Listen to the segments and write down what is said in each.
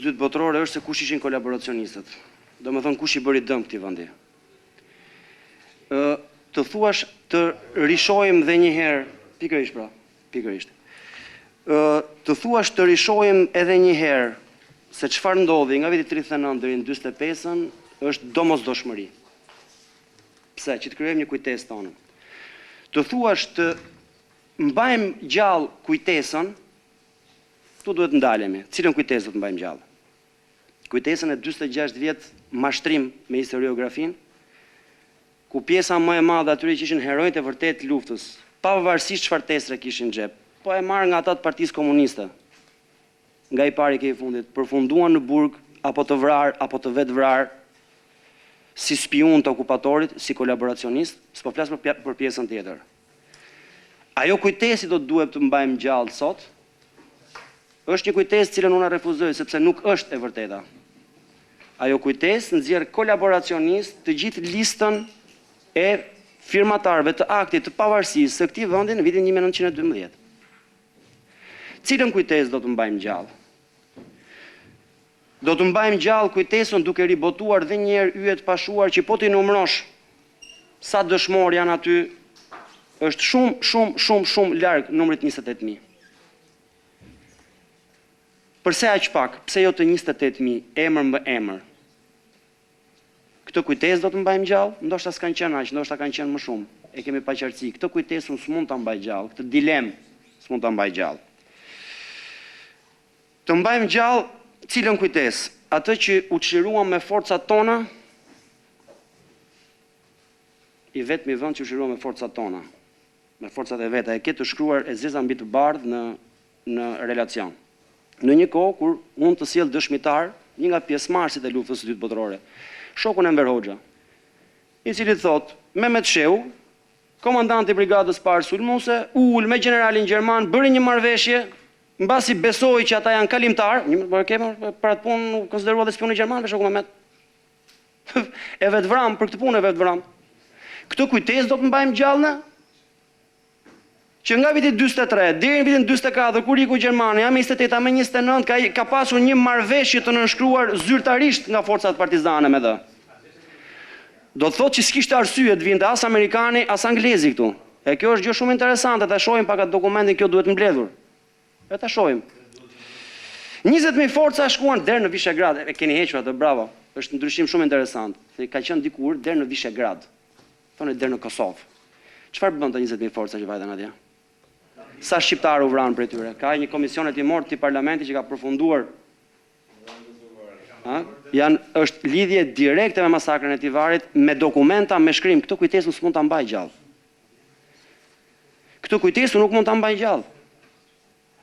dytë botërore është se kush ishin kolaboracionistët. Do me thonë kush i bëri dëm këtij vendi. Të thuash të rishojmë dhe një herë, pikërisht pra, pikërisht. Të thuash të rishojmë edhe një herë se çfarë ndodhi nga viti 39 deri në 45-ën është domosdoshmëri. Pse? Që të krijojmë një kujtesë tonë. Të thuash të mbajmë gjallë kujtesën, tu duhet ndalemi. Cilën kujtesë do të mbajmë gjallë? Kujtesën e 46 vjet mashtrim me historiografin, ku pjesa më e madhe atyre që ishin heronjtë e vërtet luftës, pavarësisht çfarë testre kishin në xhep, po e marrë nga ata të Partisë Komuniste, nga i pari ke i fundit, përfunduan në burg, apo të vrar, apo të vetë vrar, si spion të okupatorit, si kolaboracionist, s'po flas për pjesën tjetër. Ajo kujtesi do të duhet të mbajmë gjallë sot, është një kujtesë cilën unë refuzoj, sepse nuk është e vërteta. Ajo kujtesë nxjerr kolaboracionist të gjithë listën e firmatarëve të aktit të pavarësisë së këtij vendi në vitin 1912. Cilën kujtesë do të mbajmë gjallë? Do të mbajmë gjallë kujtesën duke ribotuar dhe njerë yjet pashuar që po t'i numërosh sa dëshmor janë aty, është shumë larg numrit 28.000. Përse aq pak? Pse jo të 28.000, emër mbë emër? Këtë kujtesë do të mbajmë gjallë? Ndoshta s'kanë qenë aq, ndoshta kanë qenë më shumë. E kemi pa qartësi. Këtë kujtesë unë s'mund ta mbaj gjallë, këtë dilemë s'mund ta mbaj gjallë. Të mbajmë gjallë cilën kujtesë? Atë që u çliruam me forcat tona, i vetmi vend që u çliruam me forcat tona, me forcat e veta, e ke të shkruar e zeza mbi të bardhë në relacion. Në një kohë kur mund të sjell dëshmitar një nga pjesëmarrësit e luftës së dytë botërore, shokun Enver Hoxha, i cili thot, Mehmet Shehu, komandanti i brigadës parë sulmuese, ul me generalin gjerman, bëri një marrëveshje, mbasi besoi që ata janë kalimtar, për atë punë nuk konsiderua dhe spioni gjerman, shoku Mehmet. E vetë vram, për këtë punë e vetë vram. Këtë kujtesë do të mbajmë gjallë në? Që nga viti 43 deri në vitin 44 kur iku Gjermania, me 28 me 29 ka pasur një marrëveshje të nënshkruar zyrtarisht nga forcat partizane me dhe. Do të thotë që s'kishte arsye të vinte as amerikani as anglezi këtu. E kjo është gjë shumë interesante, ta shohim pak atë dokumentin, kjo duhet mbledhur. E ta shohim. 20.000 forca shkuan deri në Vishegrad, e keni hequr atë, bravo. Është ndryshim shumë interesant. Se ka qenë dikur deri në Vishegrad. Thonë deri në Kosovë. Çfarë bën të 20.000 forca që vajten atje? Sa shqiptarë u vranë për tyre? Ka një komision e timor të parlamentit që ka përfunduar. Është lidhje direkte me masakrën e Tivarit, me dokumenta, me shkrim. Këtë kujtesë nuk mund ta mbaj gjallë. Këtë kujtesë nuk mund ta mbaj gjallë.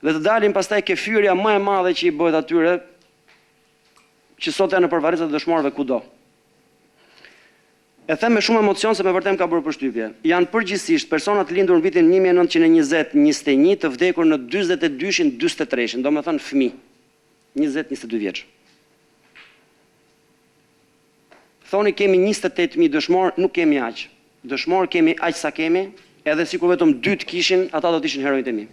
Dhe të dalim pastaj ke fyrja më e madhe që i bëhet atyre, që sot janë në përvarësi të dëshmorëve kudo. E them me shumë emocion se me vërtet ka bërë përshtypje. Janë përgjithsisht personat lindur në vitin 1920-21 të vdekur në 42-shin, 43-shin, do me thënë fëmijë, 20-22 vjeç. Thoni kemi 28.000 dëshmorë, nuk kemi aq. Dëshmorë kemi aq sa kemi, edhe sikur vetëm 2 të kishin, ata do të ishin heronjtë e mi.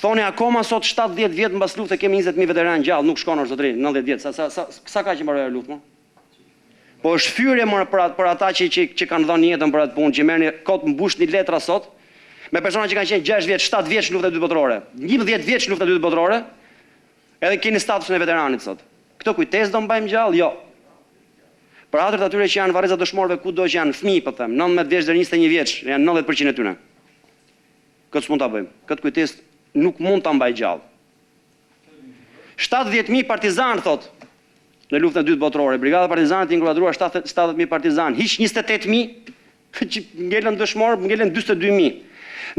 Thoni akoma sot 70 vjet mbas lufte kemi 20.000 veteranë gjallë, nuk shkon zotëri, 90 vjet. Sa ka që mbaroi ajo luftë? Po është fyrje më për ata që kanë dhënë jetën për atë punë, që merrni kot mbushni letra sot, me persona që kanë qenë 6 vjet, 7 vjeç në luftën e dytë botërore, 11 vjeç në luftën e dytë botërore, edhe keni statusin e veteranit sot. Këtë kujtesë do mbajmë gjallë? Jo. Për atërt atyre që janë varreza dëshmorëve kudo që janë fëmijë, po them, 19 vjeç deri 21 vjeç, janë 90% e tyre. Këtë s'mund ta bëjmë. Këtë kujtesë nuk mund ta mbaj gjallë. 70.000 partizanë thot në luftën e dytë botërore. Brigada partizane të inkuadruar 70.000 partizanë, hiç 28.000 që ngelen dëshmorë, ngelen 42.000.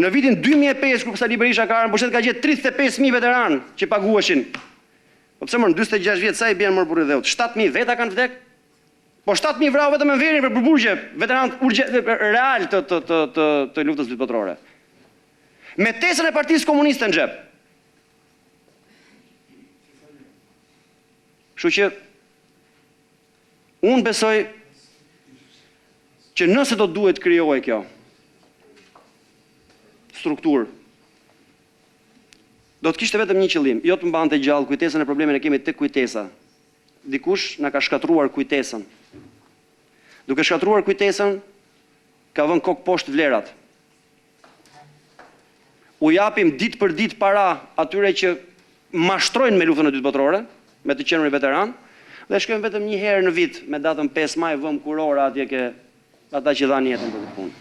Në vitin 2005 kur Sali Berisha ka ardhur në pushtet ka gjetë 35.000 veteranë që paguheshin. Po pse më në 46 vjet sa i bën më burrë dheut? 7.000 veta kanë vdek. Po 7.000 vrau vetëm në verin për burgje, veteranë real të luftës dytë botërore. Me tesën e Partisë Komuniste në xhep. Kështu që unë besoj që nëse do duhet krijohej kjo strukturë, do të kishte vetëm një qëllim, jo të mbante gjallë kujtesën e problemin e kemi tek kujtesa. Dikush na ka shkatruar kujtesën. Duke shkatruar kujtesën, ka vënë kokë poshtë vlerat. U japim ditë për ditë para atyre që mashtrojnë me luftën e dytë botërore, me të qenurin veteran, dhe shkojmë vetëm një herë në vit me datën 5 maj vëm kurora atje ke ata që dhanë jetën për këtë punë.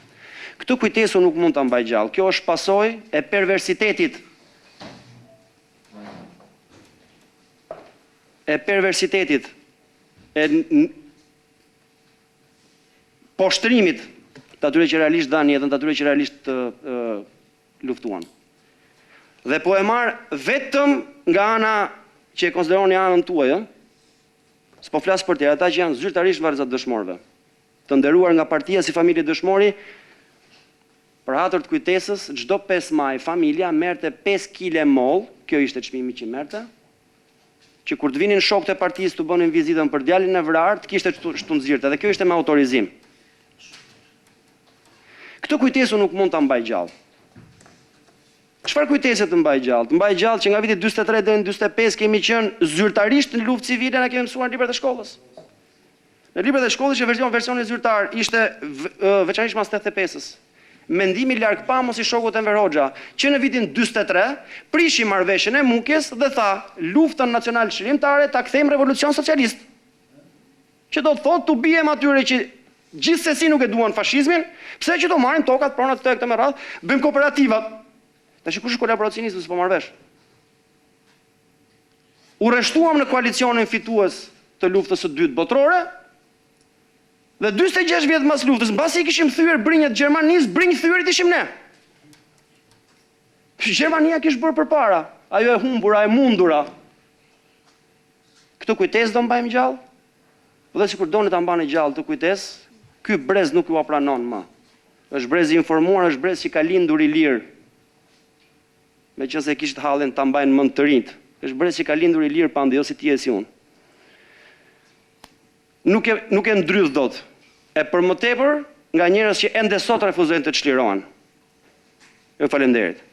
Këtë kujtesë nuk mund ta mbaj gjallë. Kjo është pasojë e perversitetit. E poshtrimit të atyre që realisht dhanë jetën, të atyre që realisht luftuan. Dhe po e marr vetëm nga ana që e konsideroni anën tuaj, s'po flas për tjerë, ata që janë zyrtarisht varëzat dëshmorëve, të nderuar nga partia si familje dëshmori, për hatër të kujtesës, çdo 5 maj familja merrte 5 kg moll, kjo ishte çmimi që merrte, që kur të vinin shokët e partisë të bënin vizitën për djalin e vrarë, të kishte shtunzirte, dhe kjo ishte me autorizim. Këtë kujtesë nuk mund ta mbaj gjallë. Çfarë kujtese të mbaj gjallë? Të mbaj gjallë që nga viti 43 deri në 45 kemi qenë zyrtarisht në luftë civile, na kemi mësuar në librat e shkollës. Në librat e shkollës që versioni zyrtar ishte veçanërisht mas 85-s. Mendimi larg pamos i shokut Enver Hoxha, që në vitin 43 prishi marrëveshjen e Mukjes dhe tha, luftën nacional çlirimtare ta kthejmë revolucion socialist. Që do të thotë tu bijem atyre që gjithsesi nuk e duan fashizmin, pse që do marrin tokat, pronat këtë me radhë, bëjmë kooperativat. Tash kush është kolaboracionist s'po marr vesh. U rreshtuam në koalicionin fitues të luftës së dytë botërore. Dhe 46 vjet mas luftës, mbasi i kishim thyer brinjët Gjermanisë, brinj thyerit ishim ne. Gjermania kishte bërë përpara, ajo e humbura, e mundura. Këtë kujtesë do mbajmë gjallë? Dhe sikur doni ta mbani gjallë këtë kujtesë, ky brez nuk ju pranon më. Është brez i informuar, është brez që ka lindur i lirë. Meqense kishte hallin ta mbajnë mend të rinjt. Është brez që ka lindur i lirë pandi, jo si ti e si unë. Nuk e ndrydh dot. E për më tepër nga njerëz që ende sot refuzojnë të çlirohen. Ju falenderit.